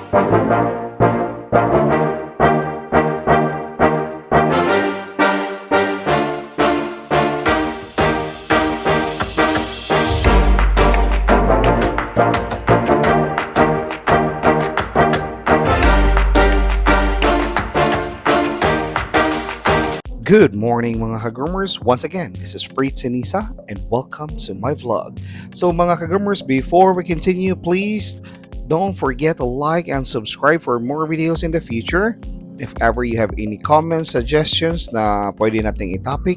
Good morning mga ka-groomers. Once again, this is Fritz Sinisa and welcome to my vlog. So mga ka-groomers, before we continue, please don't forget to like and subscribe for more videos in the future. If ever you have any comments, suggestions na pwede nating i-topic,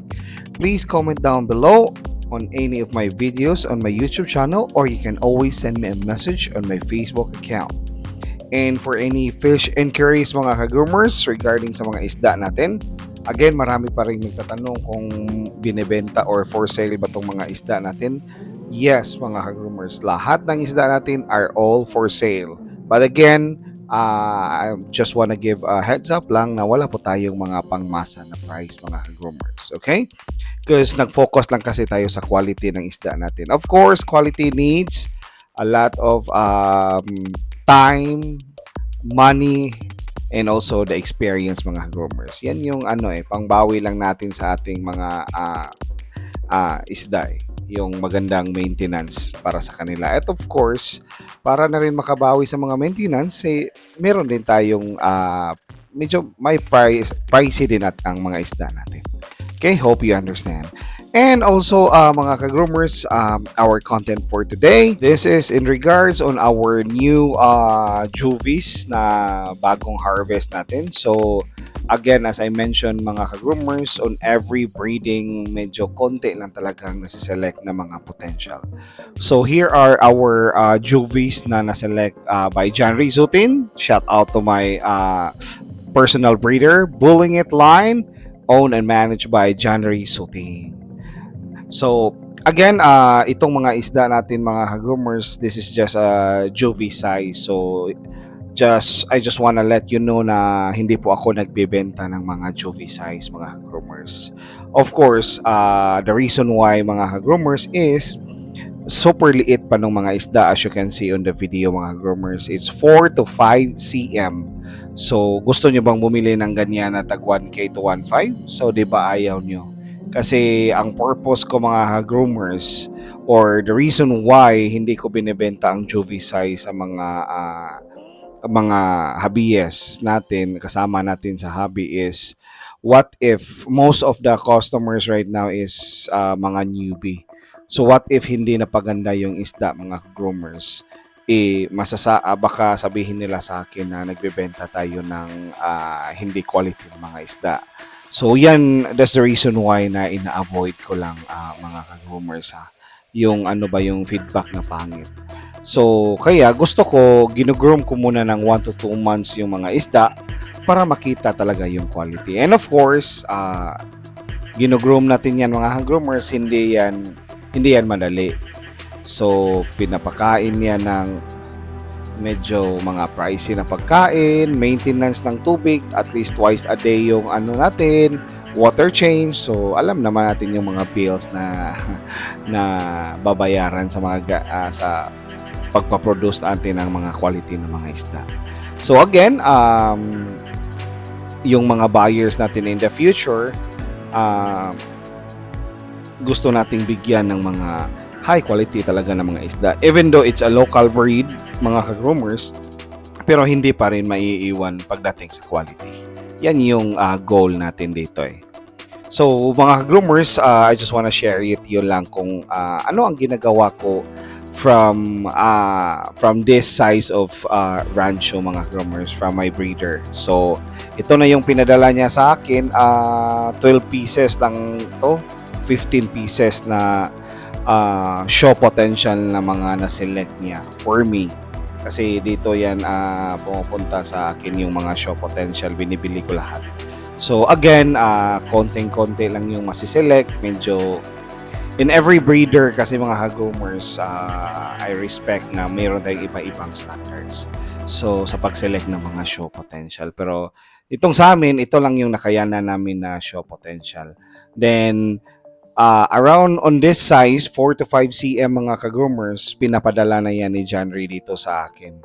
please comment down below on any of my videos on my YouTube channel, or you can always send me a message on my Facebook account. And for any fish inquiries mga ka-groomers regarding sa mga isda natin, again, marami pa rin nagtatanong kung binebenta or for sale ba itong mga isda natin. Yes, mga ka-groomers, lahat ng isda natin are all for sale. But again, I just wanna give a heads up lang na wala po tayong mga pangmasa na price, mga ka-groomers. Okay? Because nag-focus lang kasi tayo sa quality ng isda natin. Of course, quality needs a lot of time, money, and also the experience, mga groomers. Yan yung pangbawi lang natin sa ating mga isda, yung magandang maintenance para sa kanila. At of course, para na rin makabawi sa mga maintenance, meron din tayong medyo may pricey din at ang mga isda natin. Okay, hope you understand. And also, mga ka-groomers, our content for today, this is in regards on our new juvies na bagong harvest natin. So, again, as I mentioned, mga ka-groomers, on every breeding, medyo konti lang talagang nasiselect na mga potential. So, here are our juvies na naselect by John Rizutin. Shout out to my personal breeder, Bulling It Line, owned and managed by John Rizutin. So, again, itong mga isda natin, mga ka-groomers, this is just a juvie size. So, I just wanna let you know na hindi po ako nagbebenta ng mga juvie size, mga ka-groomers. Of course, the reason why, mga ka-groomers, is super liit pa ng mga isda. As you can see on the video, mga ka-groomers, it's 4 to 5 cm. So, gusto nyo bang bumili ng ganyan na tag 1K to 1.5? So, di ba ayaw nyo? Kasi ang purpose ko, mga groomers, or the reason why hindi ko binebenta ang juvie size sa mga hobbyist natin, kasama natin sa hobby, is what if most of the customers right now is mga newbie. So what if hindi napaganda yung isda, mga groomers? Baka sabihin nila sa akin na nagbebenta tayo ng hindi quality ng mga isda. So yan, that's the reason why na ina-avoid ko lang, mga ka-groomers, yung yung feedback na pangit. So kaya gusto ko, ginugroom ko muna ng 1 to 2 months yung mga isda para makita talaga yung quality. And of course, ginugroom natin yan, mga ka-groomers, hindi yan madali. So pinapakain yan ng medyo mga pricey na pagkain, maintenance ng tubig, at least twice a day yung natin, water change. So alam naman natin yung mga bills na babayaran sa mga sa pagpaproduce natin ng mga quality ng mga isda. So again, yung mga buyers natin in the future, gusto nating bigyan ng mga high quality talaga ng mga isda. Even though it's a local breed, mga ka-groomers, pero hindi pa rin maiiwan pagdating sa quality. Yan yung goal natin dito . So mga ka-groomers, I just wanna share it yun lang kung ano ang ginagawa ko from this size of rancho, mga groomers, from my breeder. So ito na yung pinadala niya sa akin, 12 pieces lang to, 15 pieces na show potential na mga na-select niya for me. Kasi dito yan pumupunta sa akin yung mga show potential, binibili ko lahat. So again, konting-konti lang yung masiselect. Medyo in every breeder kasi, mga ka-groomers, I respect na mayroon tayong iba-ibang standards. So sa pag-select ng mga show potential. Pero itong sa amin, ito lang yung nakayanan namin na show potential. Then around on this size, 4 to 5 cm, mga ka-groomers, pinapadala na yan ni John Ray dito sa akin.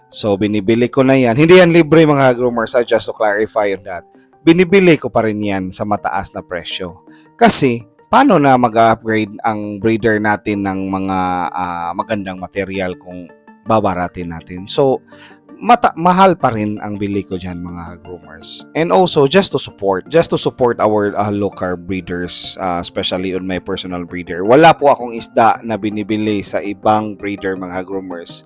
So, binibili ko na yan. Hindi yan libre mga groomers, just to clarify on that. Binibili ko pa rin yan sa mataas na presyo. Kasi, paano na mag-upgrade ang breeder natin ng mga magandang material kung babaratin natin? So, mahal pa rin ang bili ko dyan mga groomers. And also, just to support our local breeders, especially on my personal breeder. Wala po akong isda na binibili sa ibang breeder mga groomers.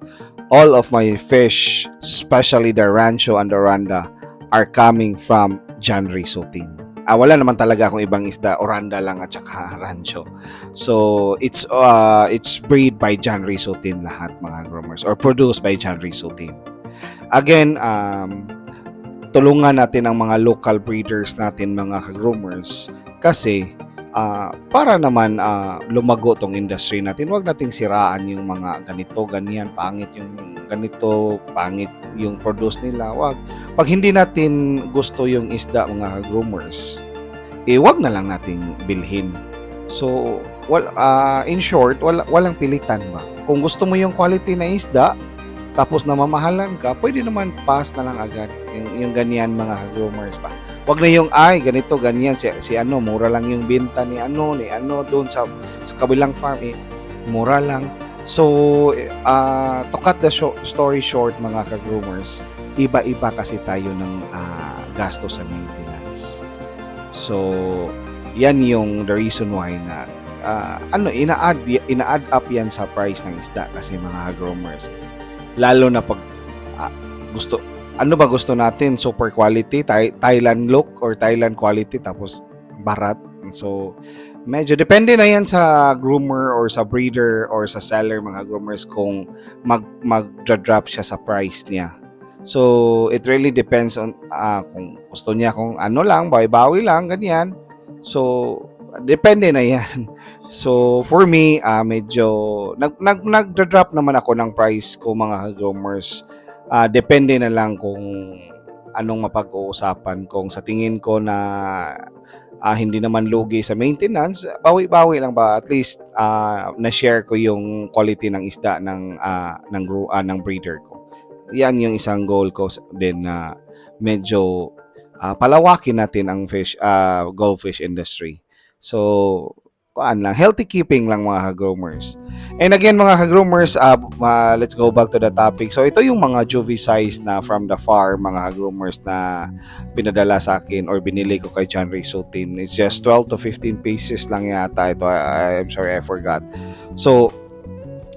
All of my fish, especially the Rancho and the Oranda, are coming from John Risotin. Wala naman talaga akong ibang isda, Oranda lang at saka Rancho. So, it's breed by John Risotin lahat mga groomers, or produced by John Risotin. Again, tulungan natin ang mga local breeders natin mga ka-groomers kasi para naman lumago tong industry natin. Huwag nating siraan yung mga ganito, ganyan, pangit yung ganito, pangit yung produce nila. Wag. Pag hindi natin gusto yung isda mga groomers, wag na lang nating bilhin. So, in short, walang pilitan ba? Kung gusto mo yung quality na isda, tapos namamahalan ka, pwede naman pass na lang agad yung ganyan mga groomers ba. Wag na yung ganito ganyan si mura lang yung benta ni ano doon sa kabilang farm, mura lang. So to cut the story short mga ka-groomers, iba-iba kasi tayo ng gasto sa maintenance. So yan yung the reason why na ina-add up yan sa price ng isda kasi mga groomers. Lalo na pag gusto natin, super quality, Thailand look or Thailand quality tapos barat. So medyo depende na yan sa groomer or sa breeder or sa seller mga groomers kung mag-drop siya sa price niya. So it really depends on kung gusto niya kung lang, bawi-bawi lang ganyan. So depende na yan. So for me, medyo nag-drop naman ako ng price ko mga groomers. Depende na lang kung anong mapag-uusapan. Kung sa tingin ko na hindi naman lugi sa maintenance, bawi-bawi lang ba, at least na-share ko yung quality ng isda ng breeder ko. Yan yung isang goal ko din na medyo palawakin natin ang goldfish industry. So, healthy keeping lang mga ka-groomers. And again mga ka-groomers, let's go back to the topic. So, ito yung mga juvie size na from the farm mga ka-groomers na pinadala sa akin or binili ko kay John Risotin. It's just 12 to 15 pieces lang yata ito. I'm sorry, I forgot. So,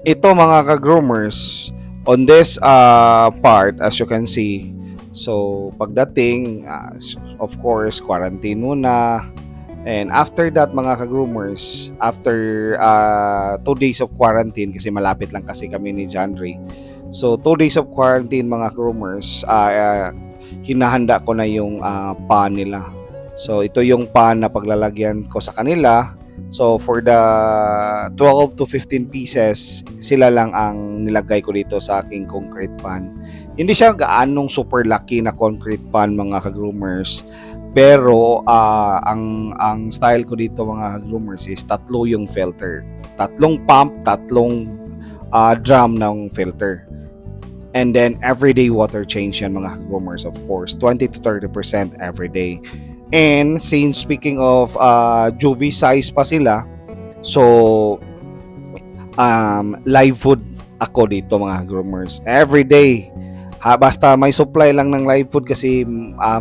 ito mga ka-groomers, on this part, as you can see, so pagdating, of course, quarantine muna. And after that mga ka-groomers, after 2 days of quarantine, kasi malapit lang kasi kami ni John Ray. So 2 days of quarantine mga ka-groomers, hinahanda ko na yung pan nila. So ito yung pan na paglalagyan ko sa kanila. So for the 12 to 15 pieces, sila lang ang nilagay ko dito sa aking concrete pan. Hindi siya gaanong super laki na concrete pan mga ka-groomers. Pero ang style ko dito mga groomers is tatlo yung filter. Tatlong pump, tatlong drum ng filter. And then everyday water change yan mga groomers, of course. 20 to 30% everyday. And since speaking of juvie size pa sila, so live food ako dito mga groomers. Everyday. Basta may supply lang ng live food kasi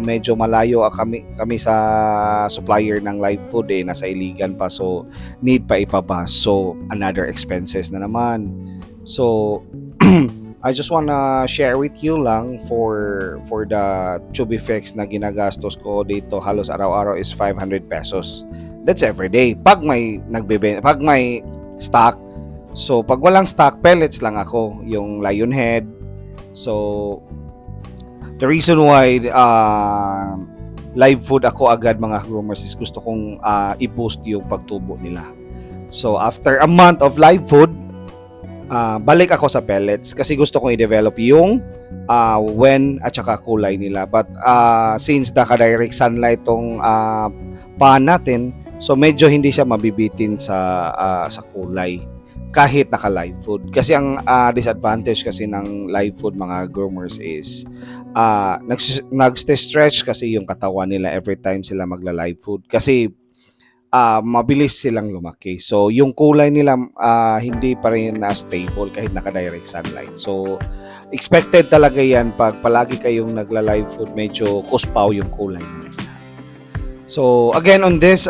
medyo malayo kami sa supplier ng live food nasa Iligan pa, so need pa ipabas, so another expenses na naman. So I just wanna share with you lang for the Chubby Fix na ginagastos ko dito halos araw-araw is 500 pesos. That's every day. Pag may stock. So pag walang stock, pellets lang ako, yung Lion Head. So, the reason why live food ako agad mga groomers is gusto kong i-boost yung pagtubo nila. So, after a month of live food, balik ako sa pellets kasi gusto kong i-develop yung when at saka kulay nila. But since naka-direct sunlight tong pan natin, so medyo hindi siya mabibitin sa kulay. kahit naka-live food. Kasi ang disadvantage kasi ng live food mga groomers is nag-stretch kasi yung katawan nila every time sila magla-live food. Kasi mabilis silang lumaki. So, yung kulay nila hindi pa rin na stable kahit naka-direct sunlight. So, expected talaga yan pag palagi kayong nagla-live food, medyo kuspaw yung kulay ng isda. So, again on this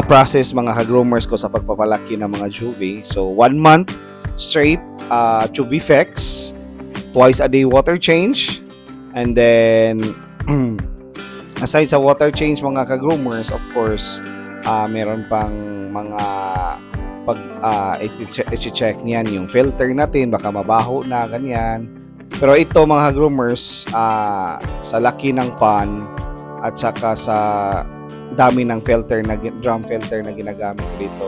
process mga ka-groomers ko sa pagpapalaki ng mga juvie. So, 1 month straight juvie fix, twice a day water change, and then aside sa water change mga ka-groomers, of course, meron pang mga i-check niyan yung filter natin, baka mabaho na, ganyan. Pero ito mga ka-groomers, sa laki ng pan at saka sa dami ng filter na drum filter na ginagamit ko dito,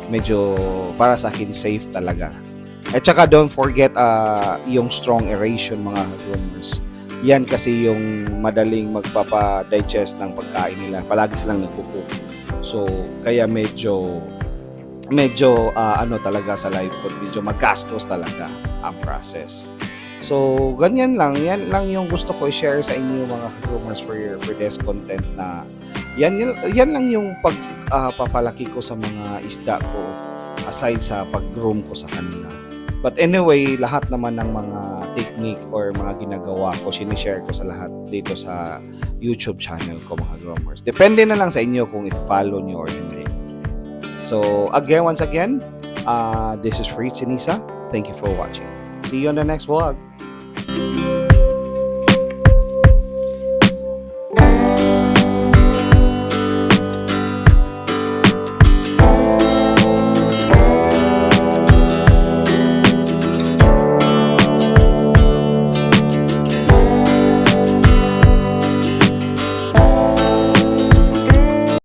medyo para sa akin safe talaga. At saka don't forget yung strong aeration mga groomers. Yan kasi yung madaling magpapa-digest ng pagkain nila. Palagi silang nagpo-cook. So kaya medyo ano talaga sa live food, medyo magastos talaga ang process. So, ganyan lang. Yan lang yung gusto ko i-share sa inyo mga groomers for this content na yan lang yung pagpapalaki ko sa mga isda ko aside sa pag-groom ko sa kanila. But anyway, lahat naman ng mga technique or mga ginagawa ko, sinishare ko sa lahat dito sa YouTube channel ko mga groomers. Depende na lang sa inyo kung i-follow nyo or hindi. So, once again, this is Fritz Sinisa. Thank you for watching. See you on the next vlog.